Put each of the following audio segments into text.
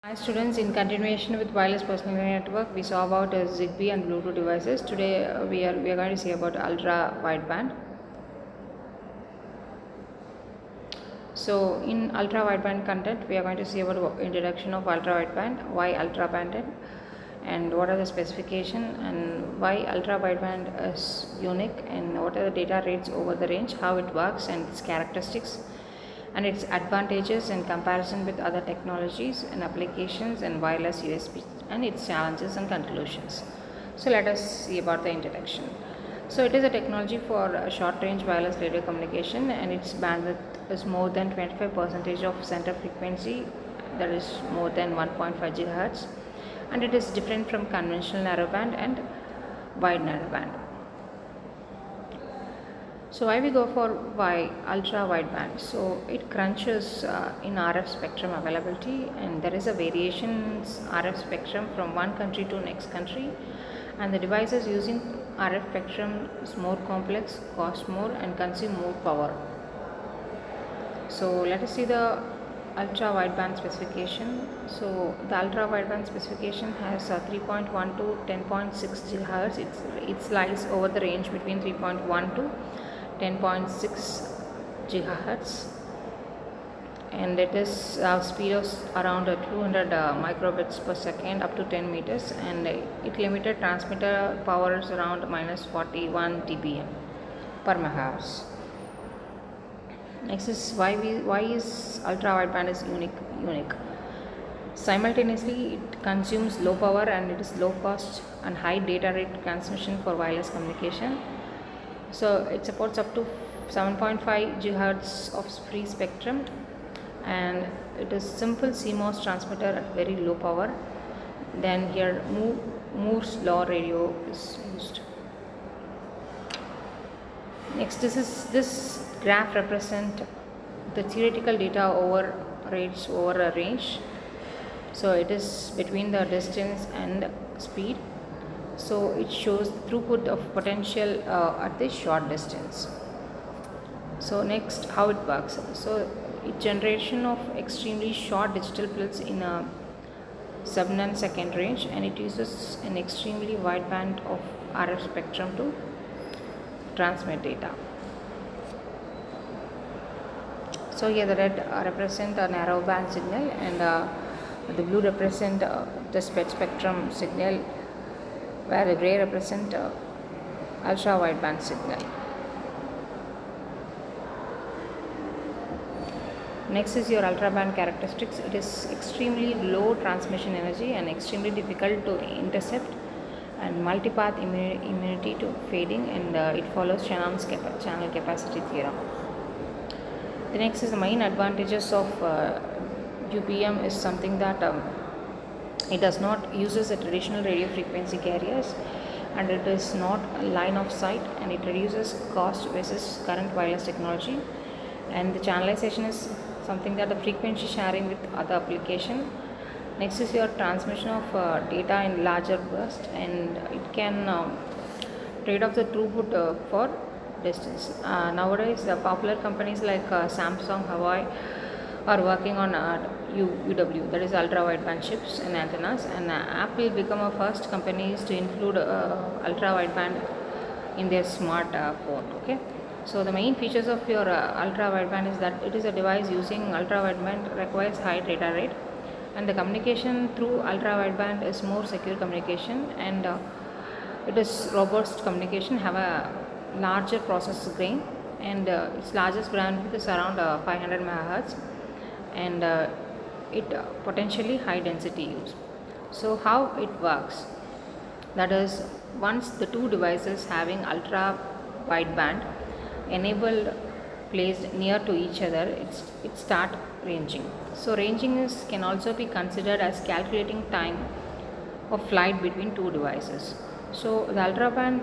Hi students, in continuation with wireless personal area network, we saw about Zigbee and Bluetooth devices. Today we are going to see about ultra wideband. So in ultra wideband content, we are going to see about introduction of ultra wideband, why ultra banded, and what are the specification and why ultra wideband is unique, and what are the data rates over the range, how it works and its characteristics, and its advantages in comparison with other technologies and applications and wireless USB, and its challenges and conclusions. So let us see about the introduction. So it is a technology for short range wireless radio communication, and its bandwidth is more than 25% of center frequency, that is more than 1.5 gigahertz, and it is different from conventional narrowband and wide narrowband. So why we go for why ultra wideband? So it crunches in RF spectrum availability, and there is a variation in RF spectrum from one country to next country, and the devices using RF spectrum is more complex, cost more, and consume more power. So let us see the ultra wideband specification. So the ultra wideband specification has 3.1 to 10.6 gigahertz. It lies over the range between 3.1 to 10.6 gigahertz, and it is speed of around 200 microbits per second up to 10 meters, and it limited transmitter power is around minus 41 dBm per megahertz. Next is why is ultra wideband is unique. Simultaneously, it consumes low power and it is low cost and high data rate transmission for wireless communication. So it supports up to 7.5 gigahertz of free spectrum, and it is simple CMOS transmitter at very low power. Then here Moore's law radio is used. Next, this graph represent the theoretical data over rates over a range. So it is between the distance and speed. So it shows the throughput of potential at this short distance. So next, how it works. So it generation of extremely short digital pulse in a sub-nanosecond range, and it uses an extremely wide band of RF spectrum to transmit data. So here the red represent a narrow band signal, and the blue represent the spectrum signal, where the gray represent ultra wideband signal. Next is your ultra band characteristics. It is extremely low transmission energy and extremely difficult to intercept, and multipath immunity to fading, and it follows Shannon's channel capacity theorem. The next is the main advantages of UPM is something that it does not uses a traditional radio frequency carriers, and it is not a line of sight, and it reduces cost versus current wireless technology, and the channelization is something that the frequency sharing with other application. Next is your transmission of data in larger burst, and it can trade off the throughput for distance. Nowadays, the popular companies like Samsung, Huawei are working on UW, that is ultra wideband chips and antennas, and Apple become a first companies to include ultra wideband in their smart phone. Okay, so the main features of your ultra wideband is that it is a device using ultra wideband requires high data rate, and the communication through ultra wideband is more secure communication, and it is robust communication, have a larger process grain, and its largest bandwidth is around 500 megahertz, and it potentially high density use. So how it works, that is, once the two devices having ultra wideband enabled placed near to each other, it start ranging. So ranging is can also be considered as calculating time of flight between two devices. So the ultra band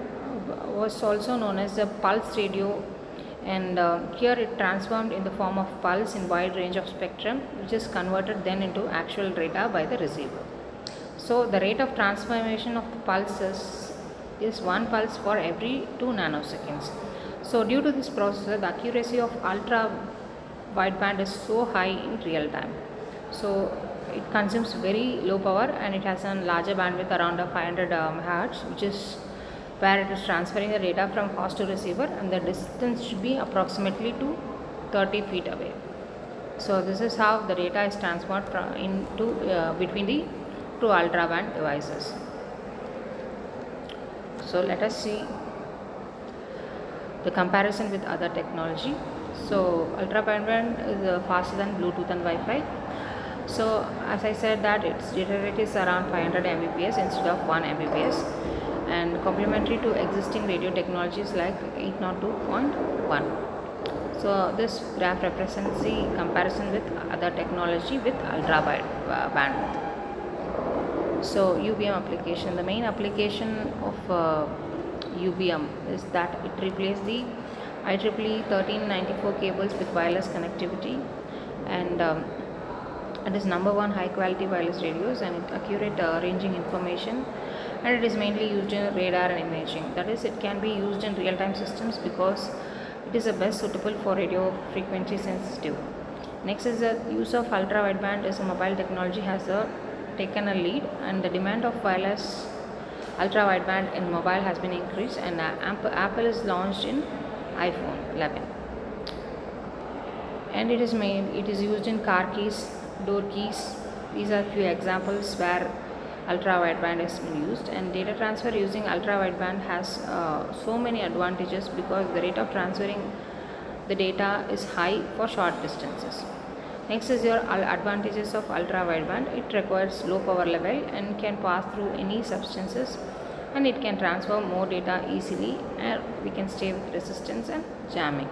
was also known as the pulse radio, and here it transformed in the form of pulse in wide range of spectrum, which is converted then into actual data by the receiver. So the rate of transformation of the pulses is one pulse for every 2 nanoseconds. So due to this process, the accuracy of ultra wideband is so high in real time. So it consumes very low power and it has a larger bandwidth around 500 megahertz, which is where it is transferring the data from host to receiver, and the distance should be approximately to 30 feet away. So this is how the data is transferred from into between the two ultra band devices. So let us see the comparison with other technology. So ultra wideband is faster than Bluetooth and Wi-Fi. So as I said that its data rate is around 500 Mbps instead of 1 Mbps, and complementary to existing radio technologies like 802.1. So this graph represents the comparison with other technology with ultra wide bandwidth. So UBM application, the main application of UBM is that it replaces the IEEE 1394 cables with wireless connectivity, and it is number one high quality wireless radios, and it accurate ranging information, and it is mainly used in radar and imaging. That is, it can be used in real time systems because it is the best suitable for radio frequency sensitive. Next is the use of ultra wideband as a mobile technology has taken a lead, and the demand of wireless ultra wideband in mobile has been increased, and Apple is launched in iPhone 11, and it is used in car keys, door keys. These are few examples where ultra wideband has been used, and data transfer using ultra wideband has so many advantages because the rate of transferring the data is high for short distances. Next is your advantages of ultra wideband. It requires low power level and can pass through any substances, and it can transfer more data easily, and we can stay with resistance and jamming,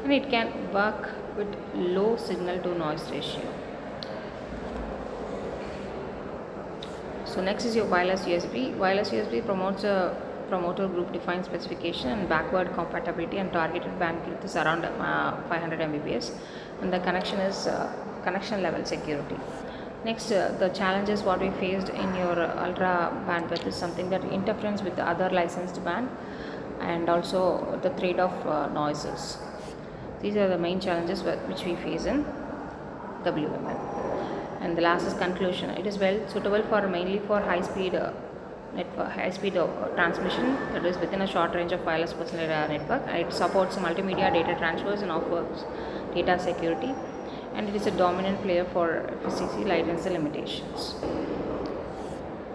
and it can work with low signal to noise ratio. So next is your wireless USB. Wireless USB promotes a promoter group defined specification and backward compatibility, and targeted bandwidth is around 500 Mbps, and the connection is connection level security. Next, the challenges what we faced in your ultra bandwidth is something that interference with the other licensed band, and also the trade-off noises. These are the main challenges which we face in WMN. And the last is conclusion. It is well suitable for mainly for high speed transmission, that is within a short range of wireless personal network. It supports multimedia data transfers and offers data security, and it is a dominant player for FCC latency limitations.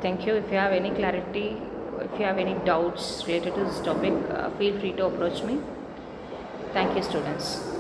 Thank you. If you have any clarity, if you have any doubts related to this topic, feel free to approach me. Thank you, students.